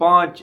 5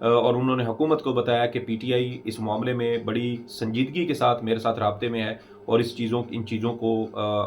اور انہوں نے حکومت کو بتایا کہ پی ٹی آئی اس معاملے میں بڑی سنجیدگی کے ساتھ میرے ساتھ رابطے میں ہے اور ان چیزوں کو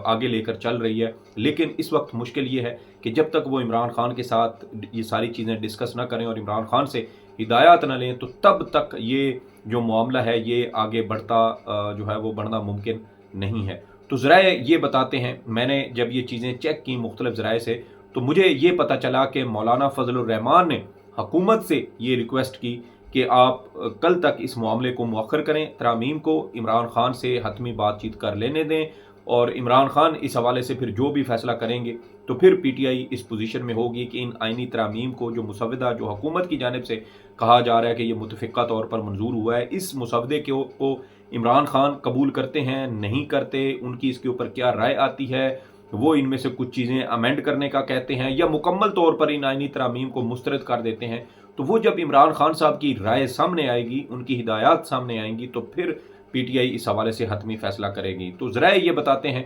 آگے لے کر چل رہی ہے، لیکن اس وقت مشکل یہ ہے کہ جب تک وہ عمران خان کے ساتھ یہ ساری چیزیں ڈسکس نہ کریں اور عمران خان سے ہدایات نہ لیں تو تب تک یہ جو معاملہ ہے یہ آگے بڑھنا ممکن نہیں ہے۔ تو ذرائع یہ بتاتے ہیں، میں نے جب یہ چیزیں چیک کی مختلف ذرائع سے تو مجھے یہ پتہ چلا کہ مولانا فضل الرحمان نے حکومت سے یہ ریکویسٹ کی کہ آپ کل تک اس معاملے کو مؤخر کریں، ترامیم کو عمران خان سے حتمی بات چیت کر لینے دیں، اور عمران خان اس حوالے سے پھر جو بھی فیصلہ کریں گے تو پھر P T I us position میں ہوگی کہ ان آئینی ترامیم کو جو مسودہ جو حکومت کی جانب سے کہا جا رہا ہے کہ یہ متفقہ طور پر منظور ہوا ہے، اس مسودے کو عمران خان قبول کرتے ہیں نہیں کرتے، ان کی اس کے اوپر کیا رائے آتی ہے، وہ ان میں سے کچھ چیزیں امینڈ کرنے کا کہتے ہیں یا مکمل طور پر ان آئینی ترامیم کو مسترد کر دیتے ہیں۔ تو وہ جب عمران خان صاحب کی رائے سامنے آئے گی، ان کی ہدایات سامنے آئیں گی تو پھر پی ٹی آئی اس حوالے سے حتمی فیصلہ کرے گی۔ تو ذرائع یہ بتاتے ہیں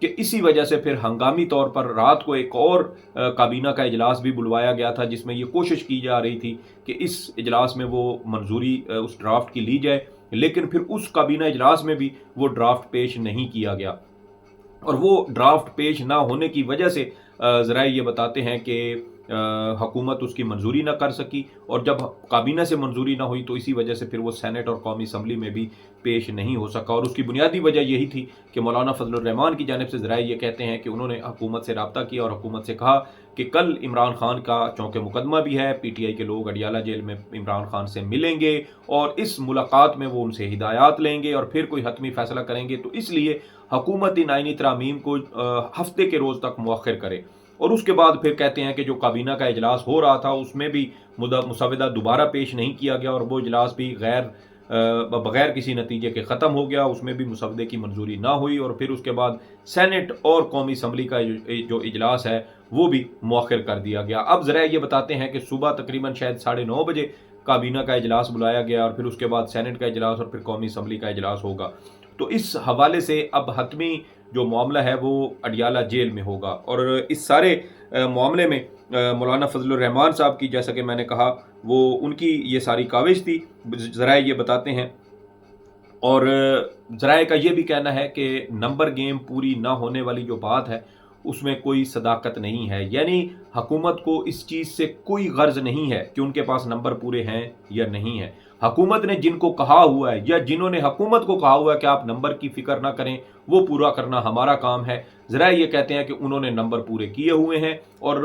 کہ اسی وجہ سے پھر ہنگامی طور پر رات کو ایک اور کابینہ کا اجلاس بھی بلوایا گیا تھا جس میں یہ کوشش کی جا رہی تھی کہ اس اجلاس میں وہ منظوری اس ڈرافٹ کی لی جائے، لیکن پھر اس کابینہ اجلاس میں بھی وہ ڈرافٹ پیش نہیں کیا گیا، اور وہ ڈرافٹ پیش نہ ہونے کی وجہ سے ذرائع یہ بتاتے ہیں کہ حکومت اس کی منظوری نہ کر سکی، اور جب کابینہ سے منظوری نہ ہوئی تو اسی وجہ سے پھر وہ سینٹ اور قومی اسمبلی میں بھی پیش نہیں ہو سکا، اور اس کی بنیادی وجہ یہی تھی کہ مولانا فضل الرحمان کی جانب سے ذرائع یہ کہتے ہیں کہ انہوں نے حکومت سے رابطہ کیا اور حکومت سے کہا کہ کل عمران خان کا چونکہ مقدمہ بھی ہے، پی ٹی آئی کے لوگ اڈیالہ جیل میں عمران خان سے ملیں گے اور اس ملاقات میں وہ ان سے ہدایات لیں گے اور پھر کوئی حتمی فیصلہ کریں گے، تو اس لیے حکومت ان آئینی ترامیم کو ہفتے کے روز تک مؤخر کرے۔ اور اس کے بعد پھر کہتے ہیں کہ جو کابینہ کا اجلاس ہو رہا تھا اس میں بھی مسودہ دوبارہ پیش نہیں کیا گیا، اور وہ اجلاس بھی بغیر کسی نتیجے کے ختم ہو گیا، اس میں بھی مسودے کی منظوری نہ ہوئی، اور پھر اس کے بعد سینٹ اور قومی اسمبلی کا جو اجلاس ہے وہ بھی مؤخر کر دیا گیا۔ اب ذرائع یہ بتاتے ہیں کہ صبح تقریباً شاید 9:30 بجے کابینہ کا اجلاس بلایا گیا، اور پھر اس کے بعد سینٹ کا اجلاس اور پھر قومی اسمبلی کا اجلاس ہوگا۔ تو اس حوالے سے اب حتمی جو معاملہ ہے وہ اڈیالہ جیل میں ہوگا، اور اس سارے معاملے میں مولانا فضل الرحمان صاحب کی، جیسا کہ میں نے کہا، وہ ان کی یہ ساری کاوش تھی، ذرائع یہ بتاتے ہیں۔ اور ذرائع کا یہ بھی کہنا ہے کہ نمبر گیم پوری نہ ہونے والی جو بات ہے اس میں کوئی صداقت نہیں ہے، یعنی حکومت کو اس چیز سے کوئی غرض نہیں ہے کہ ان کے پاس نمبر پورے ہیں یا نہیں ہیں۔ حکومت نے جن کو کہا ہوا ہے یا جنہوں نے حکومت کو کہا ہوا ہے کہ آپ نمبر کی فکر نہ کریں، وہ پورا کرنا ہمارا کام ہے۔ ذرائع یہ کہتے ہیں کہ انہوں نے نمبر پورے کیے ہوئے ہیں، اور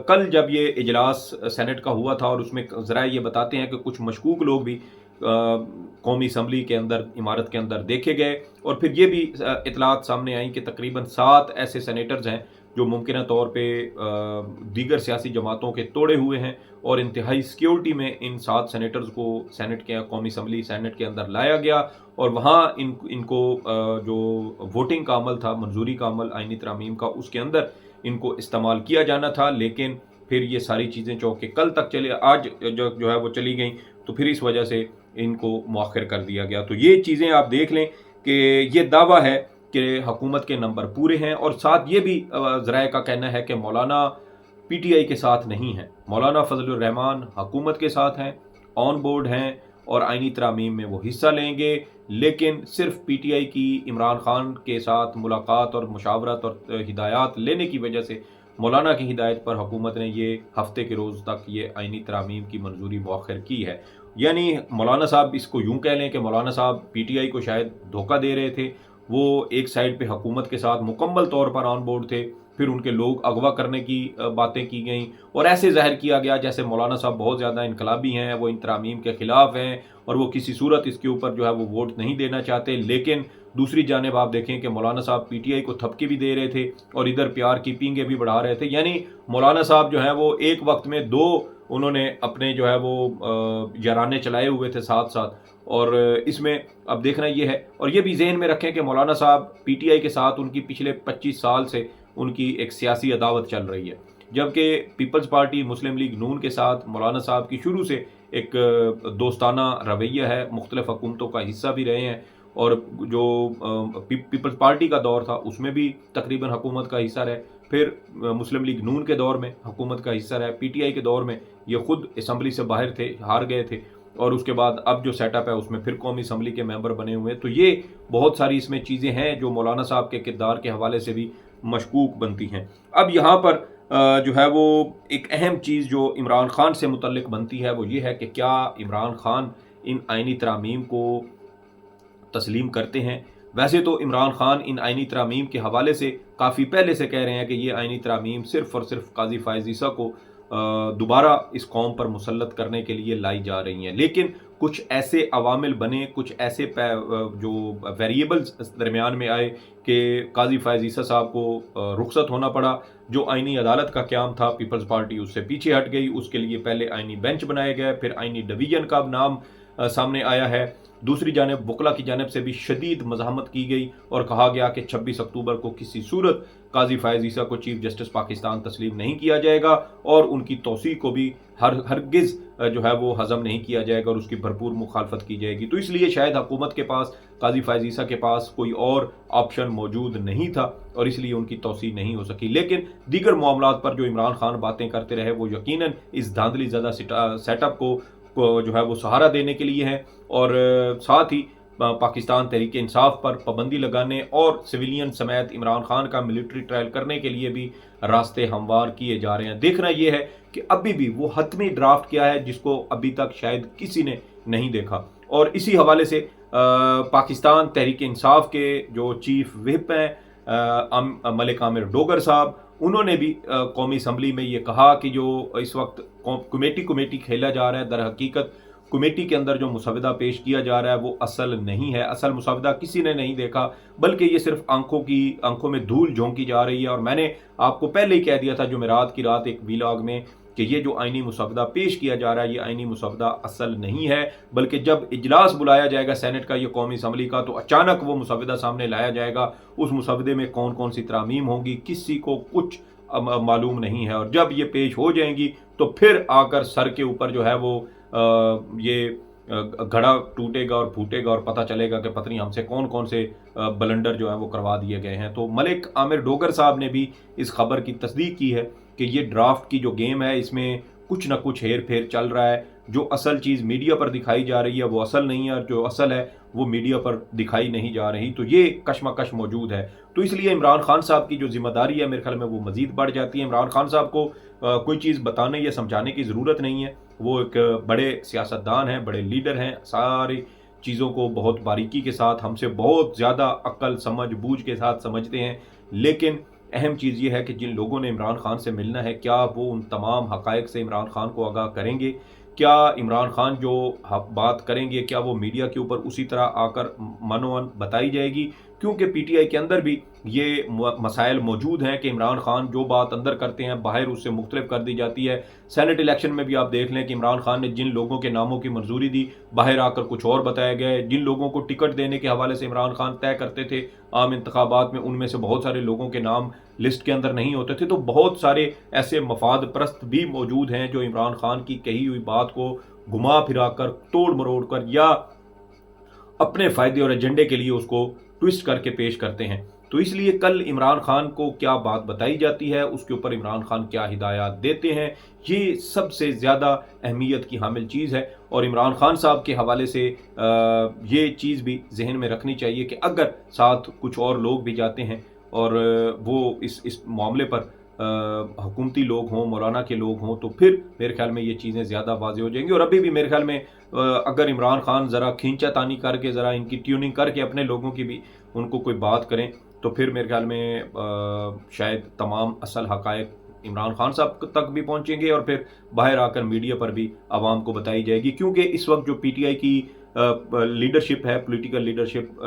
کل جب یہ اجلاس سینٹ کا ہوا تھا اور اس میں ذرائع یہ بتاتے ہیں کہ کچھ مشکوک لوگ بھی قومی اسمبلی کے اندر، عمارت کے اندر دیکھے گئے، اور پھر یہ بھی اطلاعات سامنے آئیں کہ تقریباً 7 ایسے سینیٹرز ہیں جو ممکنہ طور پہ دیگر سیاسی جماعتوں کے توڑے ہوئے ہیں، اور انتہائی سیکیورٹی میں ان 7 سینیٹرز کو سینٹ کے قومی اسمبلی سینٹ کے اندر لایا گیا، اور وہاں ان کو جو ووٹنگ کا عمل تھا، منظوری کا عمل آئینی ترامیم کا، اس کے اندر ان کو استعمال کیا جانا تھا، لیکن پھر یہ ساری چیزیں چونکہ کل تک آج جو ہے وہ چلی گئیں، تو پھر اس وجہ سے ان کو مؤخر کر دیا گیا۔ تو یہ چیزیں آپ دیکھ لیں کہ یہ دعویٰ ہے کہ حکومت کے نمبر پورے ہیں، اور ساتھ یہ بھی ذرائع کا کہنا ہے کہ مولانا پی ٹی آئی کے ساتھ نہیں ہیں، مولانا فضل الرحمان حکومت کے ساتھ ہیں، آن بورڈ ہیں، اور آئینی ترامیم میں وہ حصہ لیں گے، لیکن صرف پی ٹی آئی کی عمران خان کے ساتھ ملاقات اور مشاورت اور ہدایات لینے کی وجہ سے مولانا کی ہدایت پر حکومت نے یہ ہفتے کے روز تک یہ آئینی ترامیم کی منظوری مؤخر کی ہے۔ یعنی مولانا صاحب اس کو یوں کہہ لیں کہ مولانا صاحب پی ٹی آئی کو شاید دھوکہ دے رہے تھے، وہ ایک سائڈ پہ حکومت کے ساتھ مکمل طور پر آن بورڈ تھے، پھر ان کے لوگ اغوا کرنے کی باتیں کی گئیں، اور ایسے ظاہر کیا گیا جیسے مولانا صاحب بہت زیادہ انقلابی ہیں، وہ ان ترامیم کے خلاف ہیں، اور وہ کسی صورت اس کے اوپر جو ہے وہ ووٹ نہیں دینا چاہتے۔ لیکن دوسری جانب آپ دیکھیں کہ مولانا صاحب پی ٹی آئی کو تھپکی بھی دے رہے تھے اور ادھر پیار کی پینگیں بھی بڑھا رہے تھے، یعنی مولانا صاحب جو ہیں وہ ایک وقت میں 2 انہوں نے اپنے جو ہے وہ یارانے چلائے ہوئے تھے ساتھ ساتھ، اور اس میں اب دیکھنا یہ ہے، اور یہ بھی ذہن میں رکھیں کہ مولانا صاحب پی ٹی آئی کے ساتھ ان کی پچھلے 25 سال سے ان کی ایک سیاسی عداوت چل رہی ہے، جبکہ پیپلز پارٹی مسلم لیگ نون کے ساتھ مولانا صاحب کی شروع سے ایک دوستانہ رویہ ہے، مختلف حکومتوں کا حصہ بھی رہے ہیں، اور جو پیپلز پارٹی کا دور تھا اس میں بھی تقریباً حکومت کا حصہ رہے، پھر مسلم لیگ نون کے دور میں حکومت کا حصہ رہے، پی ٹی آئی کے دور میں یہ خود اسمبلی سے باہر تھے، ہار گئے تھے، اور اس کے بعد اب جو سیٹ اپ ہے اس میں پھر قومی اسمبلی کے ممبر بنے ہوئے ہیں۔ تو یہ بہت ساری اس میں چیزیں ہیں جو مولانا صاحب کے کردار کے حوالے سے بھی مشکوک بنتی ہیں۔ اب یہاں پر جو ہے وہ ایک اہم چیز جو عمران خان سے متعلق بنتی ہے وہ یہ ہے کہ کیا عمران خان ان آئینی ترامیم کو تسلیم کرتے ہیں؟ ویسے تو عمران خان ان آئینی ترامیم کے حوالے سے کافی پہلے سے کہہ رہے ہیں کہ یہ آئینی ترامیم صرف اور صرف قاضی فائز عیسیٰ کو دوبارہ اس قوم پر مسلط کرنے کے لیے لائی جا رہی ہیں، لیکن کچھ ایسے عوامل بنے، کچھ ایسے جو ویریبلز درمیان میں آئے کہ قاضی فائز عیسیٰ صاحب کو رخصت ہونا پڑا۔ جو آئینی عدالت کا قیام تھا پیپلز پارٹی اس سے پیچھے ہٹ گئی، اس کے لیے پہلے آئینی بینچ بنائے گئے، پھر آئینی ڈویژن کا نام سامنے آیا ہے۔ دوسری جانب وکلا کی جانب سے بھی شدید مزاحمت کی گئی اور کہا گیا کہ 26 اکتوبر کو کسی صورت قاضی فائز عیسیٰ کو چیف جسٹس پاکستان تسلیم نہیں کیا جائے گا، اور ان کی توثیق کو بھی ہرگز جو ہے وہ ہضم نہیں کیا جائے گا اور اس کی بھرپور مخالفت کی جائے گی۔ تو اس لیے شاید حکومت کے پاس قاضی فائز عیسیٰ کے پاس کوئی اور آپشن موجود نہیں تھا اور اس لیے ان کی توثیق نہیں ہو سکی۔ لیکن دیگر معاملات پر جو عمران خان باتیں کرتے رہے وہ یقیناً اس دھاندلی زدہ سیٹ اپ کو جو ہے وہ سہارا دینے کے لیے ہے، اور ساتھ ہی پاکستان تحریک انصاف پر پابندی لگانے اور سویلین سمیت عمران خان کا ملٹری ٹرائل کرنے کے لیے بھی راستے ہموار کیے جا رہے ہیں۔ دیکھنا یہ ہے کہ ابھی بھی وہ حتمی ڈرافٹ کیا ہے جس کو ابھی تک شاید کسی نے نہیں دیکھا، اور اسی حوالے سے پاکستان تحریک انصاف کے جو چیف وہپ ہیں ملک عامر ڈوگر صاحب، انہوں نے بھی قومی اسمبلی میں یہ کہا کہ جو اس وقت کمیٹی کھیلا جا رہا ہے، در حقیقت کمیٹی کے اندر جو مسودہ پیش کیا جا رہا ہے وہ اصل نہیں ہے، اصل مسودہ کسی نے نہیں دیکھا، بلکہ یہ صرف آنکھوں میں دھول جھونکی جا رہی ہے۔ اور میں نے آپ کو پہلے ہی کہہ دیا تھا جمعرات کی رات ایک ویلاگ میں کہ یہ جو آئینی مسودہ پیش کیا جا رہا ہے یہ آئینی مسودہ اصل نہیں ہے، بلکہ جب اجلاس بلایا جائے گا سینٹ کا، یہ قومی اسمبلی کا، تو اچانک وہ مسودہ سامنے لایا جائے گا۔ اس مسودے میں کون کون سی ترامیم ہوں گی کسی کو کچھ معلوم نہیں ہے، اور جب یہ پیش ہو جائیں گی تو پھر آ کر سر کے اوپر جو ہے وہ یہ گھڑا ٹوٹے گا اور پھوٹے گا اور پتہ چلے گا کہ پتہ نہیں ہم سے کون کون سے بلنڈر جو ہیں وہ کروا دیے گئے ہیں۔ تو ملک عامر ڈوگر صاحب نے بھی اس خبر کی تصدیق کی ہے کہ یہ ڈرافٹ کی جو گیم ہے اس میں کچھ نہ کچھ ہیر پھیر چل رہا ہے، جو اصل چیز میڈیا پر دکھائی جا رہی ہے وہ اصل نہیں ہے، اور جو اصل ہے وہ میڈیا پر دکھائی نہیں جا رہی، تو یہ کشمکش موجود ہے۔ تو اس لیے عمران خان صاحب کی جو ذمہ داری ہے میرے خیال میں وہ مزید بڑھ جاتی ہے۔ عمران خان صاحب کو کوئی چیز بتانے یا سمجھانے کی ضرورت نہیں ہے، وہ ایک بڑے سیاستدان ہیں، بڑے لیڈر ہیں، ساری چیزوں کو بہت باریکی کے ساتھ ہم سے بہت زیادہ عقل سمجھ بوجھ کے ساتھ سمجھتے ہیں، لیکن اہم چیز یہ ہے کہ جن لوگوں نے عمران خان سے ملنا ہے کیا وہ ان تمام حقائق سے عمران خان کو آگاہ کریں گے؟ کیا عمران خان جو بات کریں گے کیا وہ میڈیا کے اوپر اسی طرح آ کر منوان بتائی جائے گی؟ کیونکہ پی ٹی آئی کے اندر بھی یہ مسائل موجود ہیں کہ عمران خان جو بات اندر کرتے ہیں باہر اس سے مختلف کر دی جاتی ہے۔ سینٹ الیکشن میں بھی آپ دیکھ لیں کہ عمران خان نے جن لوگوں کے ناموں کی منظوری دی باہر آ کر کچھ اور بتایا گیا ہے، جن لوگوں کو ٹکٹ دینے کے حوالے سے عمران خان طے کرتے تھے عام انتخابات میں ان میں سے بہت سارے لوگوں کے نام لسٹ کے اندر نہیں ہوتے تھے۔ تو بہت سارے ایسے مفاد پرست بھی موجود ہیں جو عمران خان کی کہی ہوئی بات کو گھما پھرا کر توڑ مروڑ کر یا اپنے فائدے اور ایجنڈے کے لیے اس کو ٹویسٹ کر کے پیش کرتے ہیں۔ تو اس لیے کل عمران خان کو کیا بات بتائی جاتی ہے، اس کے اوپر عمران خان کیا ہدایات دیتے ہیں، یہ سب سے زیادہ اہمیت کی حامل چیز ہے۔ اور عمران خان صاحب کے حوالے سے یہ چیز بھی ذہن میں رکھنی چاہیے کہ اگر ساتھ کچھ اور لوگ بھی جاتے ہیں اور وہ اس معاملے پر حکومتی لوگ ہوں، مولانا کے لوگ ہوں، تو پھر میرے خیال میں یہ چیزیں زیادہ واضح ہو جائیں گی۔ اور ابھی بھی میرے خیال میں اگر عمران خان ذرا کھینچا تانی کر کے ذرا ان کی ٹیوننگ کر کے اپنے لوگوں کی بھی ان کو کوئی بات کریں تو پھر میرے خیال میں شاید تمام اصل حقائق عمران خان صاحب تک بھی پہنچیں گے اور پھر باہر آ کر میڈیا پر بھی عوام کو بتائی جائے گی۔ کیونکہ اس وقت جو پی ٹی آئی کی لیڈرشپ ہے، پولیٹیکل لیڈرشپ،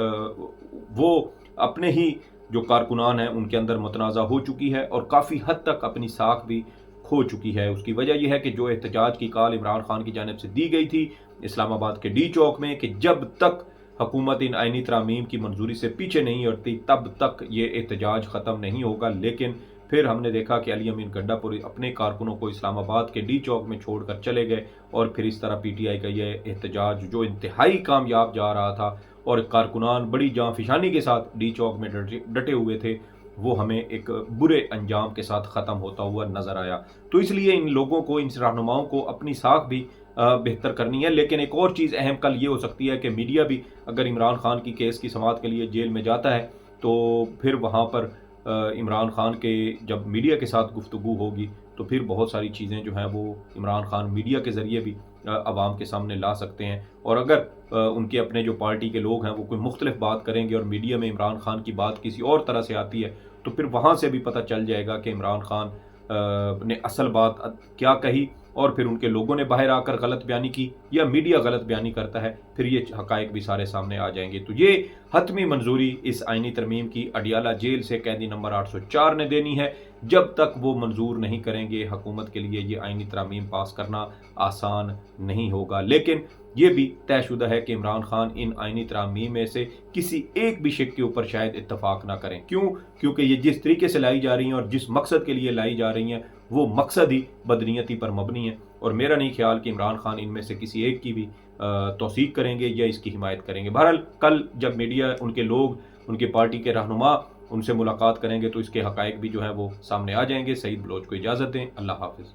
وہ اپنے ہی جو کارکنان ہیں ان کے اندر متنازع ہو چکی ہے اور کافی حد تک اپنی ساکھ بھی کھو چکی ہے۔ اس کی وجہ یہ ہے کہ جو احتجاج کی کال عمران خان کی جانب سے دی گئی تھی اسلام آباد کے ڈی چوک میں کہ جب تک حکومت ان آئینی ترامیم کی منظوری سے پیچھے نہیں ہٹتی تب تک یہ احتجاج ختم نہیں ہوگا، لیکن پھر ہم نے دیکھا کہ علی امین گڈھا پوری اپنے کارکنوں کو اسلام آباد کے ڈی چوک میں چھوڑ کر چلے گئے اور پھر اس طرح پی ٹی آئی کا یہ احتجاج جو انتہائی کامیاب جا رہا تھا اور کارکنان بڑی جاں فشانی کے ساتھ ڈی چوک میں ڈٹے ہوئے تھے، وہ ہمیں ایک برے انجام کے ساتھ ختم ہوتا ہوا نظر آیا۔ تو اس لیے ان لوگوں کو، ان رہنماؤں کو اپنی ساکھ بھی بہتر کرنی ہے۔ لیکن ایک اور چیز اہم کل یہ ہو سکتی ہے کہ میڈیا بھی اگر عمران خان کی کیس کی سماعت کے لیے جیل میں جاتا ہے تو پھر وہاں پر عمران خان کے جب میڈیا کے ساتھ گفتگو ہوگی تو پھر بہت ساری چیزیں جو ہیں وہ عمران خان میڈیا کے ذریعے بھی عوام کے سامنے لا سکتے ہیں، اور اگر ان کے اپنے جو پارٹی کے لوگ ہیں وہ کوئی مختلف بات کریں گے اور میڈیا میں عمران خان کی بات کسی اور طرح سے آتی ہے تو پھر وہاں سے بھی پتہ چل جائے گا کہ عمران خان نے اصل بات کیا کہی، اور پھر ان کے لوگوں نے باہر آ کر غلط بیانی کی یا میڈیا غلط بیانی کرتا ہے، پھر یہ حقائق بھی سارے سامنے آ جائیں گے۔ تو یہ حتمی منظوری اس آئینی ترمیم کی اڈیالہ جیل سے قیدی نمبر 804 نے دینی ہے۔ جب تک وہ منظور نہیں کریں گے حکومت کے لیے یہ آئینی ترامیم پاس کرنا آسان نہیں ہوگا۔ لیکن یہ بھی طے شدہ ہے کہ عمران خان ان آئینی ترامیم میں سے کسی ایک بھی شق کے اوپر شاید اتفاق نہ کریں۔ کیونکہ یہ جس طریقے سے لائی جا رہی ہیں اور جس مقصد کے لیے لائی جا رہی ہیں وہ مقصد ہی بدنیتی پر مبنی ہے، اور میرا نہیں خیال کہ عمران خان ان میں سے کسی ایک کی بھی توثیق کریں گے یا اس کی حمایت کریں گے۔ بہرحال کل جب میڈیا، ان کے لوگ، ان کے پارٹی کے رہنما ان سے ملاقات کریں گے تو اس کے حقائق بھی جو ہیں وہ سامنے آ جائیں گے۔ سعید بلوچ کو اجازت دیں، اللہ حافظ۔